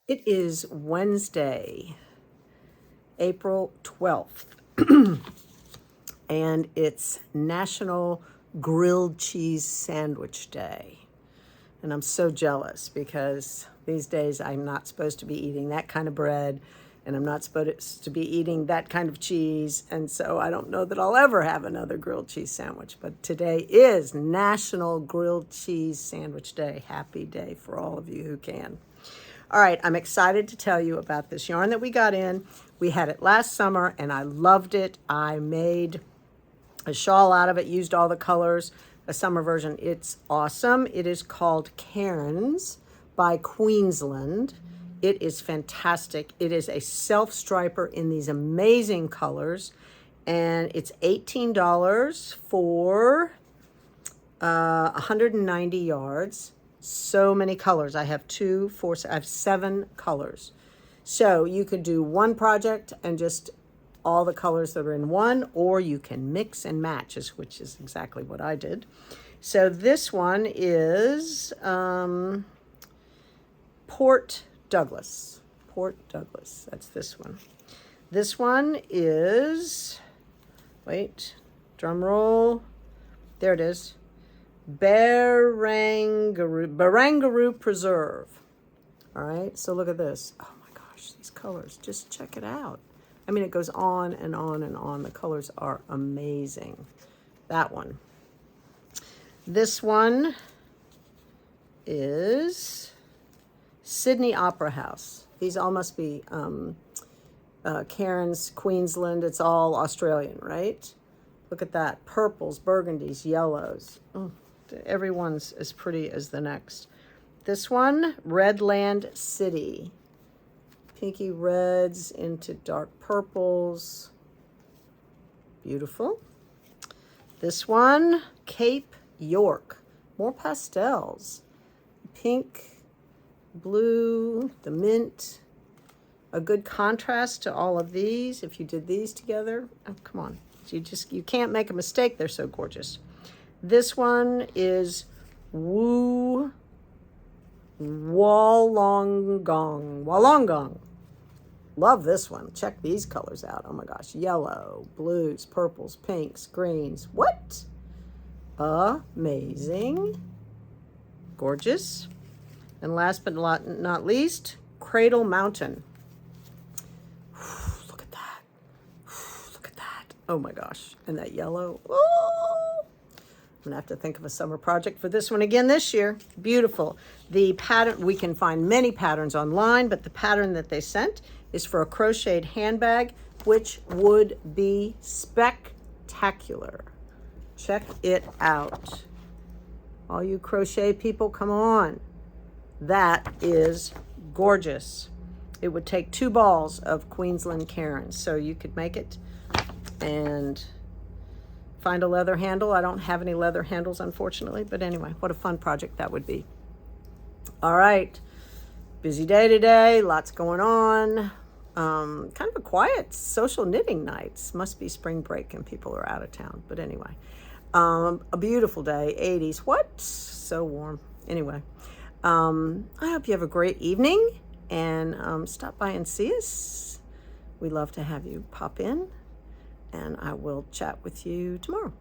It is Wednesday, April 12th, and it's National Grilled Cheese Sandwich Day. And I'm so jealous because these days I'm not supposed to be eating that kind of bread, and I'm not supposed to be eating that kind of cheese, and so I don't know that I'll ever have another grilled cheese sandwich. But today is National Grilled Cheese Sandwich Day. Happy day for all of you who can. All right, I'm excited to tell you about this yarn that we got in. We had it last summer and I loved it. I made a shawl out of it, used all the colors, a summer version. It's awesome. It is called Cairns by Queensland. It is fantastic. It is a self-striper in these amazing colors, and it's $18 for 190 yards. So many colors. I have I have 7 colors. So you could do one project and just all the colors that are in one, or you can mix and match, which is exactly what I did. So this one is Port Douglas. Port Douglas. That's this one. This one is, wait, drum roll. There it is. Barangaroo Preserve. All right, so look at this. Oh my gosh, these colors, just check it out. I mean, it goes on and on and on. The colors are amazing. That one. This one is Sydney Opera House. These all must be Cairns, Queensland. It's all Australian, right? Look at that. Purples, burgundies, yellows. Oh. Everyone's as pretty as the next. This one, Redland City. Pinky reds into dark purples. Beautiful. This one, Cape York. More pastels. Pink, blue, the mint. A good contrast to all of these. If you did these together, oh, come on. You can't make a mistake. They're so gorgeous. This one is Wollongong. Love this one. Check these colors out. Oh my gosh. Yellow, blues, purples, pinks, greens. What? Amazing. Gorgeous. And last but not least, Cradle Mountain. Look at that. Look at that. Oh my gosh. And that yellow. Oh. I'm gonna have to think of a summer project for this one again this year. Beautiful. The pattern, we can find many patterns online, but the pattern that they sent is for a crocheted handbag, which would be spectacular. Check it out. All you crochet people, come on. That is gorgeous. It would take 2 balls of Queensland Cairns, so you could make it and find a leather handle. I don't have any leather handles, unfortunately, but anyway, what a fun project that would be. All right, busy day today, lots going on. Kind of a quiet social knitting night. Must be spring break and people are out of town, but anyway. A beautiful day, 80s. What? So warm. Anyway, I hope you have a great evening, and stop by and see us. We love to have you pop in. And I will chat with you tomorrow.